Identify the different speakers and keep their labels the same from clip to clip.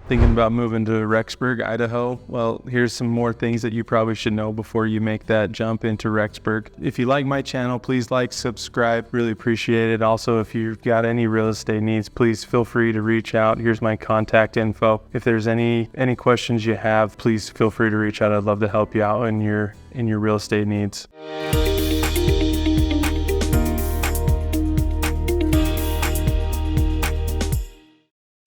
Speaker 1: Thinking about moving to Rexburg, Idaho? Well, here's some more things that you probably should know before you make that jump into Rexburg. If you like my channel, please like, subscribe. Really appreciate it. Also, if you've got any real estate needs, please feel free to reach out. Here's my contact info. If there's any questions you have, please feel free to reach out. I'd love to help you out in your real estate needs.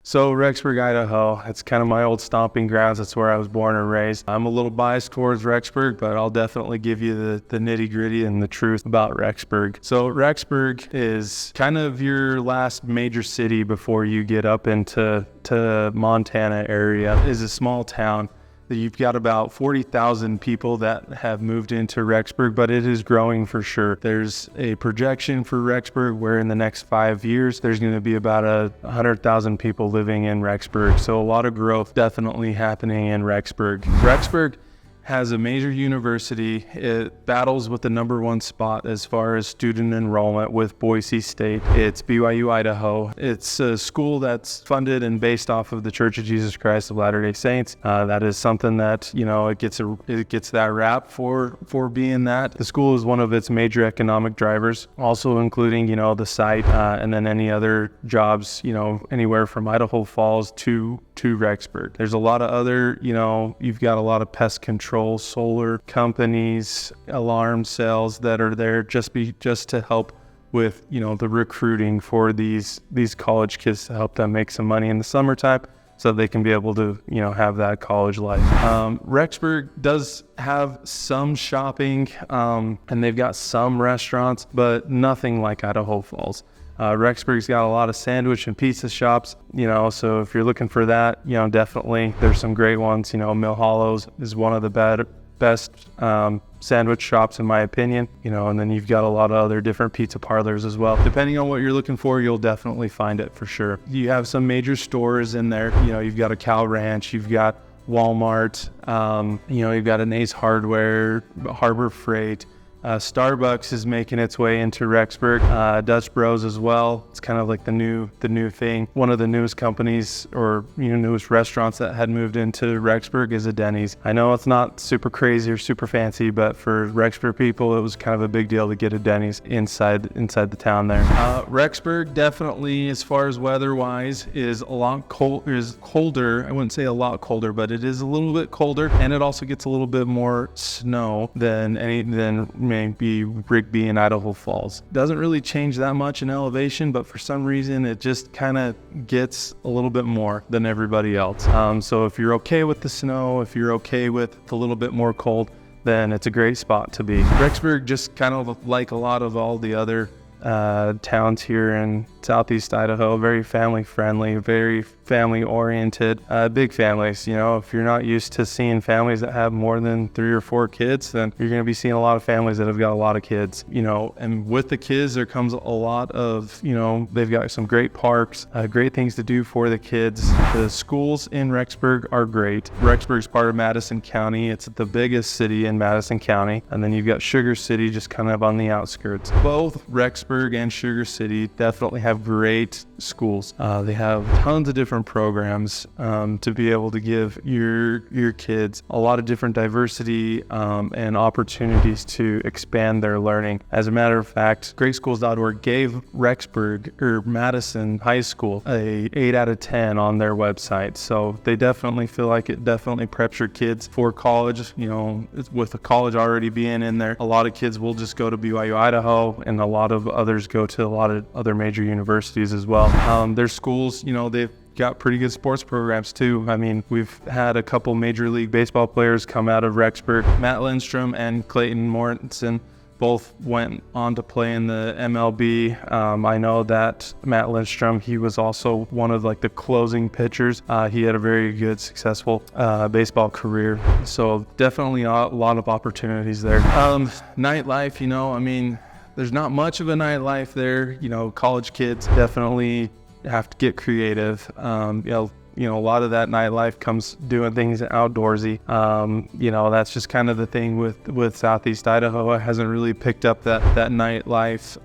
Speaker 1: So Rexburg, Idaho, it's kind of my old stomping grounds. That's where I was born and raised. I'm a little biased towards Rexburg, but I'll definitely give you the nitty gritty and the truth about Rexburg. So Rexburg is kind of your last major city before you get up into Montana area. It is a small town. You've got about 40,000 people that have moved into Rexburg, but it is growing for sure. There's a projection for Rexburg where in the next 5 years, there's going to be about 100,000 people living in Rexburg. So a lot of growth definitely happening in Rexburg. Rexburg has a major university. It battles with the #1 spot as far as student enrollment with Boise State. It's BYU Idaho. It's a school that's funded and based off of the Church of Jesus Christ of Latter-day Saints. That is something that, it gets that rap for being that. The school is one of its major economic drivers, also including, the site, and then any other jobs, anywhere from Idaho Falls to Rexburg. There's a lot of other, you've got a lot of pest control, solar companies, alarm sales that are there just to help with, the recruiting for these college kids to help them make some money in the summertime so they can be able to, have that college life. Rexburg does have some shopping, and they've got some restaurants, but nothing like Idaho Falls. Rexburg's got a lot of sandwich and pizza shops, so if you're looking for that, definitely there's some great ones. Mill Hollows is one of the best sandwich shops in my opinion, and then you've got a lot of other different pizza parlors as well. Depending on what you're looking for, you'll definitely find it for sure. You have some major stores in there. You've got a Cow Ranch, you've got Walmart, you've got an Ace Hardware, Harbor Freight. Starbucks is making its way into Rexburg. Dutch Bros as well. It's kind of like the new thing. One of the newest companies or newest restaurants that had moved into Rexburg is a Denny's. I know it's not super crazy or super fancy, but for Rexburg people, it was kind of a big deal to get a Denny's inside the town there. Rexburg definitely, as far as weather-wise, is colder. I wouldn't say a lot colder, but it is a little bit colder, and it also gets a little bit more snow than maybe Rigby and Idaho Falls. Doesn't really change that much in elevation, but for some reason it just kind of gets a little bit more than everybody else. So if you're okay with the snow, if you're okay with a little bit more cold, then it's a great spot to be. Rexburg, just kind of like a lot of all the other towns here in Southeast Idaho, very family friendly, very family oriented, big families. If you're not used to seeing families that have more than 3 or 4 kids, then you're going to be seeing a lot of families that have got a lot of kids, and with the kids there comes a lot of, they've got some great parks, great things to do for the kids. The schools in Rexburg are great. Rexburg's part of Madison County. It's the biggest city in Madison County, and then you've got Sugar City just kind of on the outskirts. Both Rexburg and Sugar City definitely have great schools. They have tons of different programs to be able to give your kids a lot of different diversity and opportunities to expand their learning. As a matter of fact, greatschools.org gave Rexburg or Madison High School a 8 out of 10 on their website. So they definitely feel like it definitely preps your kids for college. With the college already being in there, a lot of kids will just go to BYU Idaho, and a lot of others go to a lot of other major universities as well. Their schools, they've got pretty good sports programs too. I mean, we've had a couple Major League Baseball players come out of Rexburg. Matt Lindstrom and Clayton Mortensen both went on to play in the MLB. I know that Matt Lindstrom, he was also one of the closing pitchers. He had a very good, successful baseball career. So definitely a lot of opportunities there. Nightlife, there's not much of a nightlife there. College kids definitely have to get creative. a lot of that nightlife comes doing things outdoorsy. That's just kind of the thing with Southeast Idaho. It hasn't really picked up that nightlife,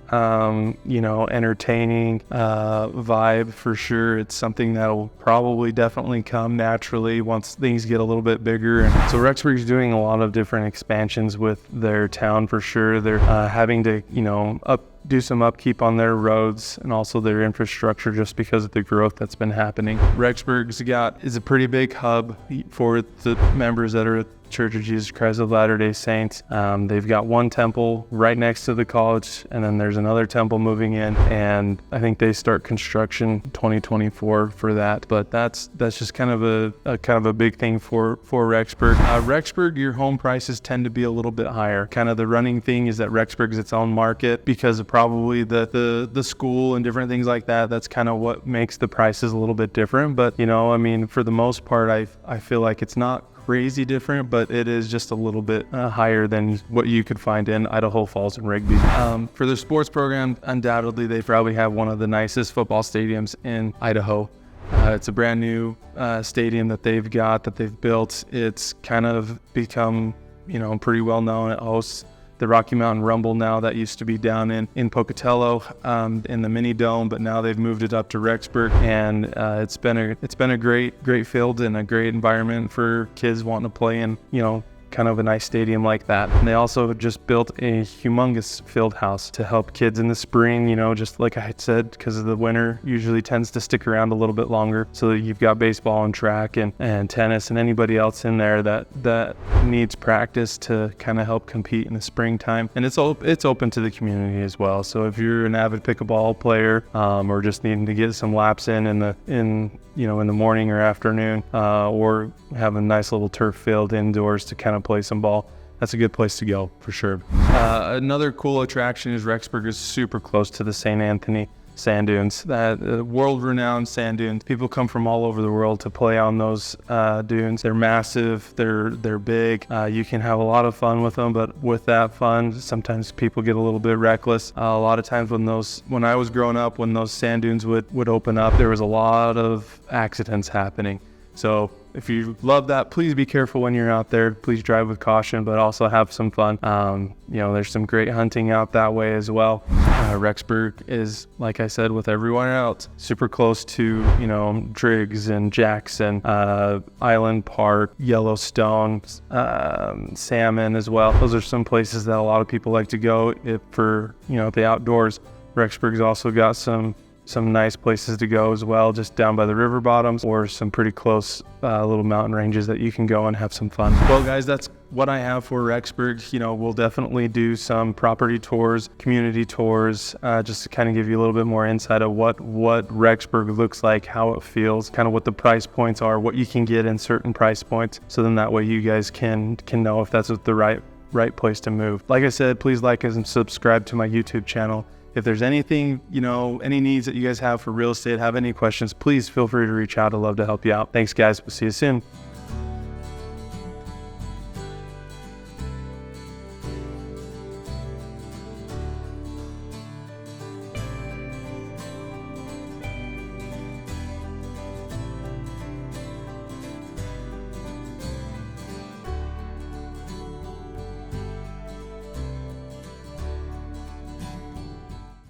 Speaker 1: entertaining vibe for sure. It's something that'll probably definitely come naturally once things get a little bit bigger. And so Rexburg's doing a lot of different expansions with their town for sure. They're having to, do some upkeep on their roads and also their infrastructure just because of the growth that's been happening. Rexburg's is a pretty big hub for the members that are at Church of Jesus Christ of Latter-day Saints. They've got one temple right next to the college, and then there's another temple moving in, and I think they start construction 2024 for that. But that's just kind of a big thing for Rexburg. Rexburg, your home prices tend to be a little bit higher. Kind of the running thing is that Rexburg's its own market because of probably the school and different things like that. That's kind of what makes the prices a little bit different. But for the most part, I feel like it's not crazy different, but it is just a little bit higher than what you could find in Idaho Falls and Rigby. For their sports program, undoubtedly they probably have one of the nicest football stadiums in Idaho. It's a brand new stadium that they've built. It's kind of become pretty well known. It hosts the Rocky Mountain Rumble now. That used to be down in Pocatello in the mini dome, but now they've moved it up to Rexburg, and it's been a great field and a great environment for kids wanting to play in kind of a nice stadium like that. And they also just built a humongous field house to help kids in the spring, just like I had said, because of the winter usually tends to stick around a little bit longer. So you've got baseball and track and tennis and anybody else in there that needs practice to kind of help compete in the springtime. And it's open to the community as well. So if you're an avid pickleball player or just needing to get some laps in the morning or afternoon, or have a nice little turf field indoors to kind of play some ball, that's a good place to go for sure. Another cool attraction is Rexburg is super close to the St. Anthony sand dunes, that world-renowned sand dunes. People come from all over the world to play on those dunes. They're massive, they're big. You can have a lot of fun with them, but with that fun, sometimes people get a little bit reckless. A lot of times when I was growing up, when those sand dunes would open up, there was a lot of accidents happening. So if you love that, please be careful when you're out there. Please drive with caution, but also have some fun. There's some great hunting out that way as well. Rexburg is, like I said, with everyone else, super close to, Driggs and Jackson, Island Park, Yellowstone, Salmon as well. Those are some places that a lot of people like to go for the outdoors. Rexburg's also got some nice places to go as well, just down by the river bottoms, or some pretty close little mountain ranges that you can go and have some fun. Well, guys, that's what I have for Rexburg. We'll definitely do some property tours, community tours, just to kind of give you a little bit more insight of what Rexburg looks like, how it feels, kind of what the price points are, what you can get in certain price points. So then that way you guys can know if that's the right place to move. Like I said, please like and subscribe to my YouTube channel. If there's anything, any needs that you guys have for real estate, have any questions, please feel free to reach out. I'd love to help you out. Thanks, guys. We'll see you soon.